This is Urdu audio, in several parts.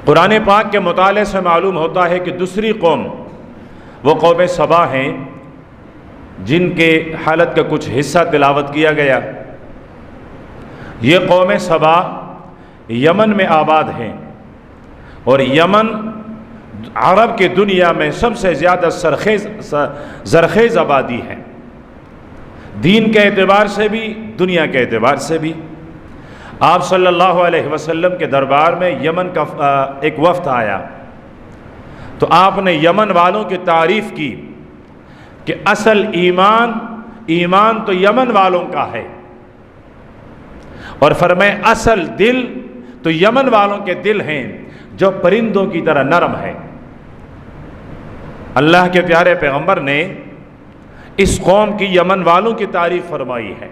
قرآن پاک کے مطالعے سے معلوم ہوتا ہے کہ دوسری قوم وہ قوم سبا ہیں جن کے حالت کا کچھ حصہ تلاوت کیا گیا۔ یہ قوم سبا یمن میں آباد ہیں، اور یمن عرب کی دنیا میں سب سے زیادہ زرخیز آبادی ہے، دین کے اعتبار سے بھی دنیا کے اعتبار سے بھی۔ آپ صلی اللہ علیہ وسلم کے دربار میں یمن کا ایک وفد آیا، تو آپ نے یمن والوں کی تعریف کی کہ اصل ایمان تو یمن والوں کا ہے، اور فرمائے اصل دل تو یمن والوں کے دل ہیں جو پرندوں کی طرح نرم ہے۔ اللہ کے پیارے پیغمبر نے اس قوم کی یمن والوں کی تعریف فرمائی ہے۔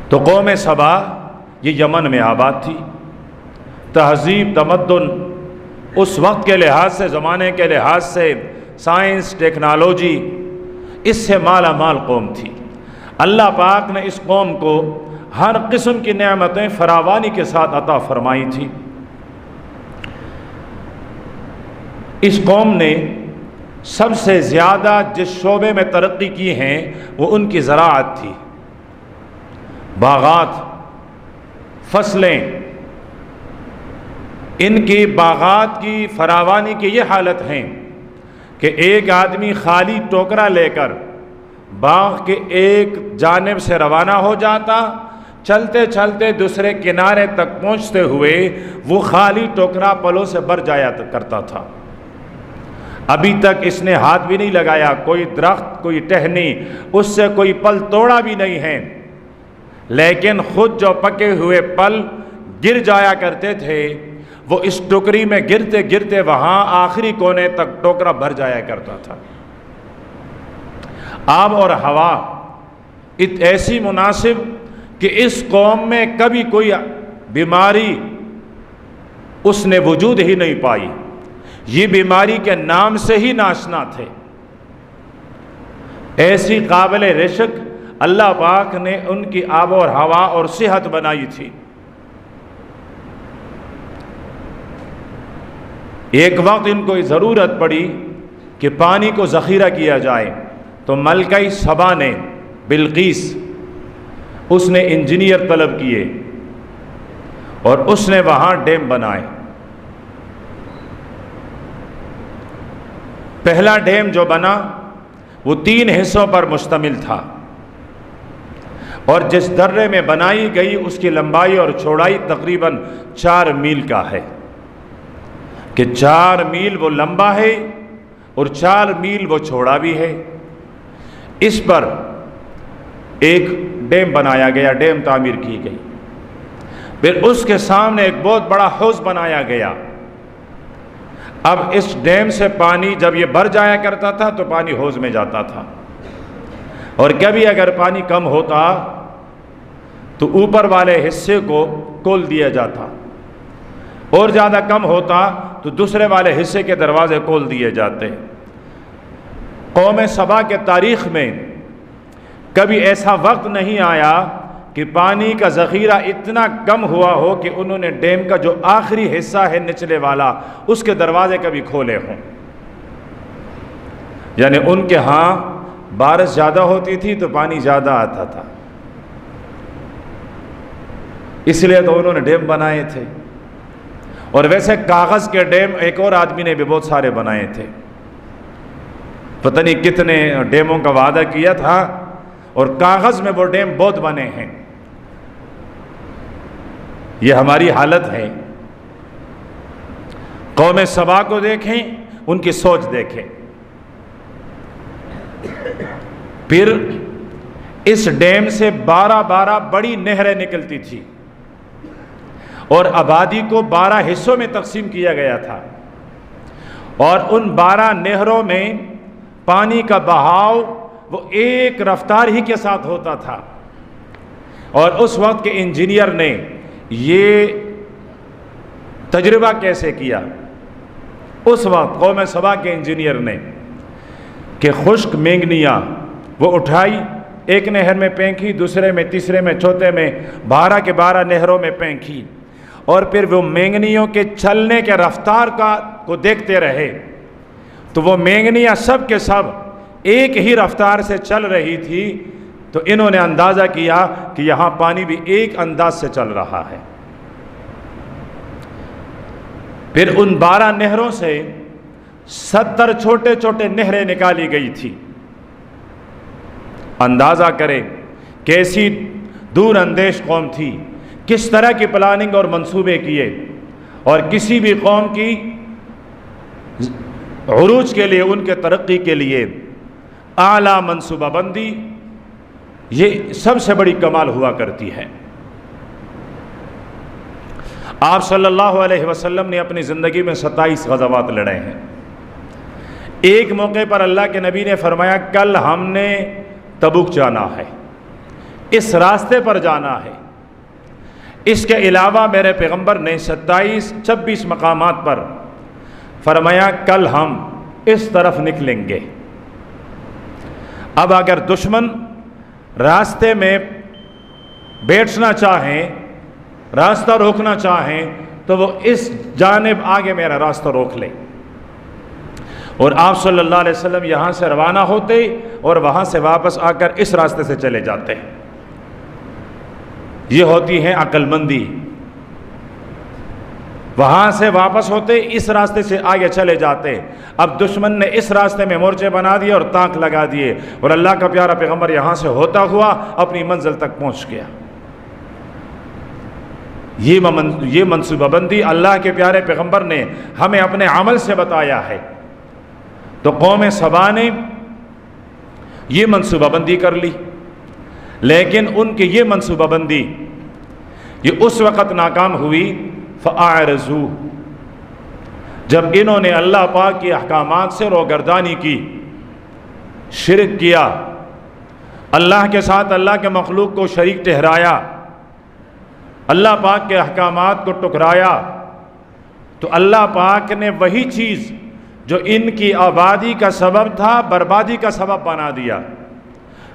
تو قوم سبا یہ یمن میں آباد تھی، تہذیب تمدن اس وقت کے لحاظ سے، زمانے کے لحاظ سے، سائنس ٹیکنالوجی اس سے مالا مال قوم تھی۔ اللہ پاک نے اس قوم کو ہر قسم کی نعمتیں فراوانی کے ساتھ عطا فرمائی تھی۔ اس قوم نے سب سے زیادہ جس شعبے میں ترقی کی ہیں وہ ان کی زراعت تھی، باغات، فصلیں۔ ان کی باغات کی فراوانی کی یہ حالت ہے کہ ایک آدمی خالی ٹوکرا لے کر باغ کے ایک جانب سے روانہ ہو جاتا، چلتے چلتے دوسرے کنارے تک پہنچتے ہوئے وہ خالی ٹوکرا پلوں سے بھر جایا کرتا تھا۔ ابھی تک اس نے ہاتھ بھی نہیں لگایا، کوئی درخت، کوئی ٹہنی، اس سے کوئی پل توڑا بھی نہیں ہے، لیکن خود جو پکے ہوئے پل گر جایا کرتے تھے وہ اس ٹوکری میں گرتے گرتے وہاں آخری کونے تک ٹوکرا بھر جایا کرتا تھا۔ آب اور ہوا ایسی مناسب کہ اس قوم میں کبھی کوئی بیماری اس نے وجود ہی نہیں پائی، یہ بیماری کے نام سے ہی ناشنا تھے۔ ایسی قابل رشک اللہ پاک نے ان کی آب اور ہوا اور صحت بنائی تھی۔ ایک وقت ان کو ضرورت پڑی کہ پانی کو ذخیرہ کیا جائے، تو ملکہ سبا نے، بلقیس، اس نے انجینئر طلب کیے اور اس نے وہاں ڈیم بنائے۔ پہلا ڈیم جو بنا وہ 3 حصوں پر مشتمل تھا، اور جس درے میں بنائی گئی اس کی لمبائی اور چوڑائی تقریباً 4 میل کا ہے، کہ 4 میل وہ لمبا ہے اور 4 میل وہ چوڑا بھی ہے۔ اس پر ایک ڈیم بنایا گیا، ڈیم تعمیر کی گئی۔ پھر اس کے سامنے ایک بہت بڑا حوض بنایا گیا۔ اب اس ڈیم سے پانی جب یہ بھر جایا کرتا تھا تو پانی حوض میں جاتا تھا، اور کبھی اگر پانی کم ہوتا تو اوپر والے حصے کو کھول دیا جاتا، اور زیادہ کم ہوتا تو دوسرے والے حصے کے دروازے کھول دیے جاتے۔ قوم سبا کے تاریخ میں کبھی ایسا وقت نہیں آیا کہ پانی کا ذخیرہ اتنا کم ہوا ہو کہ انہوں نے ڈیم کا جو آخری حصہ ہے نچلے والا اس کے دروازے کبھی کھولے ہوں۔ یعنی ان کے ہاں بارش زیادہ ہوتی تھی تو پانی زیادہ آتا تھا، اس لیے تو انہوں نے ڈیم بنائے تھے۔ اور ویسے کاغذ کے ڈیم ایک اور آدمی نے بھی بہت سارے بنائے تھے، پتہ نہیں کتنے ڈیموں کا وعدہ کیا تھا، اور کاغذ میں وہ ڈیم بہت بنے ہیں۔ یہ ہماری حالت ہے۔ قوم سبا کو دیکھیں، ان کی سوچ دیکھیں۔ پھر اس ڈیم سے 12 بڑی نہریں نکلتی تھی، اور آبادی کو 12 حصوں میں تقسیم کیا گیا تھا، اور ان 12 نہروں میں پانی کا بہاؤ وہ ایک رفتار ہی کے ساتھ ہوتا تھا۔ اور اس وقت کے انجینئر نے یہ تجربہ کیسے کیا؟ اس وقت قوم سبا کے انجینئر نے کہ خشک مینگنیاں وہ اٹھائی، ایک نہر میں پھینکی، دوسرے میں، تیسرے میں، چوتھے میں، 12 کے 12 نہروں میں پھینکی، اور پھر وہ مینگنیوں کے چلنے کے رفتار کو دیکھتے رہے تو وہ مینگنیاں سب کے سب ایک ہی رفتار سے چل رہی تھی، تو انہوں نے اندازہ کیا کہ یہاں پانی بھی ایک انداز سے چل رہا ہے۔ پھر ان 12 نہروں سے 70 چھوٹے چھوٹے نہریں نکالی گئی تھی۔ اندازہ کریں کیسی دور اندیش قوم تھی، کس طرح کی پلاننگ اور منصوبے کیے، اور کسی بھی قوم کی عروج کے لیے، ان کے ترقی کے لیے اعلیٰ منصوبہ بندی یہ سب سے بڑی کمال ہوا کرتی ہے۔ آپ صلی اللہ علیہ وسلم نے اپنی زندگی میں 27 غزوات لڑے ہیں۔ ایک موقع پر اللہ کے نبی نے فرمایا کل ہم نے تبوک جانا ہے، اس راستے پر جانا ہے۔ اس کے علاوہ میرے پیغمبر نے 26 مقامات پر فرمایا کل ہم اس طرف نکلیں گے۔ اب اگر دشمن راستے میں بیٹھنا چاہیں، راستہ روکنا چاہیں، تو وہ اس جانب آگے میرا راستہ روک لیں، اور آپ صلی اللہ علیہ وسلم یہاں سے روانہ ہوتے اور وہاں سے واپس آ کر اس راستے سے چلے جاتے ہیں۔ یہ ہوتی ہے عقل مندی۔ وہاں سے واپس ہوتے اس راستے سے آگے چلے جاتے۔ اب دشمن نے اس راستے میں مورچے بنا دیے اور تانک لگا دیے، اور اللہ کا پیارا پیغمبر یہاں سے ہوتا ہوا اپنی منزل تک پہنچ گیا۔ یہ منصوبہ بندی اللہ کے پیارے پیغمبر نے ہمیں اپنے عمل سے بتایا ہے۔ تو قوم سبا نے یہ منصوبہ بندی کر لی، لیکن ان کی یہ منصوبہ بندی یہ اس وقت ناکام ہوئی فَأَعْرَضُوا، جب انہوں نے اللہ پاک کے احکامات سے روگردانی کی، شرک کیا، اللہ کے ساتھ اللہ کے مخلوق کو شریک ٹھہرایا، اللہ پاک کے احکامات کو ٹکرایا، تو اللہ پاک نے وہی چیز جو ان کی آبادی کا سبب تھا بربادی کا سبب بنا دیا۔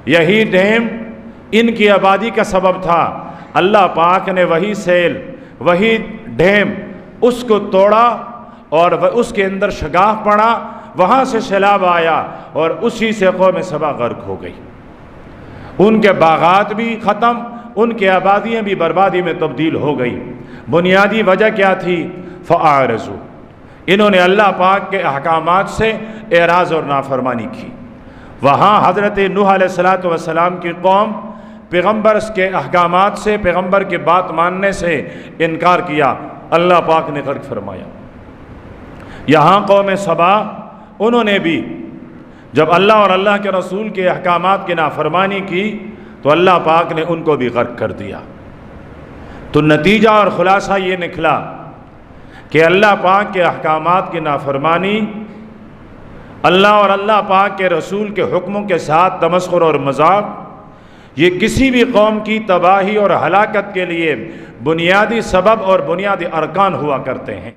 یہی ڈیم ان کی آبادی کا سبب تھا، اللہ پاک نے وہی سیل، وہی ڈیم اس کو توڑا اور اس کے اندر شگاف پڑا، وہاں سے سیلاب آیا اور اسی سے قوم سبا غرق ہو گئی۔ ان کے باغات بھی ختم، ان کی آبادیاں بھی بربادی میں تبدیل ہو گئی۔ بنیادی وجہ کیا تھی؟ فَأَعْرَضُوا، انہوں نے اللہ پاک کے احکامات سے اعراض اور نافرمانی کی۔ وہاں حضرت نوح علیہ السلام کی قوم پیغمبر کے احکامات سے، پیغمبر کی بات ماننے سے انکار کیا، اللہ پاک نے غرق فرمایا۔ یہاں قوم سبا انہوں نے بھی جب اللہ اور اللہ کے رسول کے احکامات کی نافرمانی کی تو اللہ پاک نے ان کو بھی غرق کر دیا۔ تو نتیجہ اور خلاصہ یہ نکلا کہ اللہ پاک کے احکامات کی نافرمانی، اللہ اور اللہ پاک کے رسول کے حکموں کے ساتھ تمسخر اور مذاق، یہ کسی بھی قوم کی تباہی اور ہلاکت کے لیے بنیادی سبب اور بنیادی ارکان ہوا کرتے ہیں۔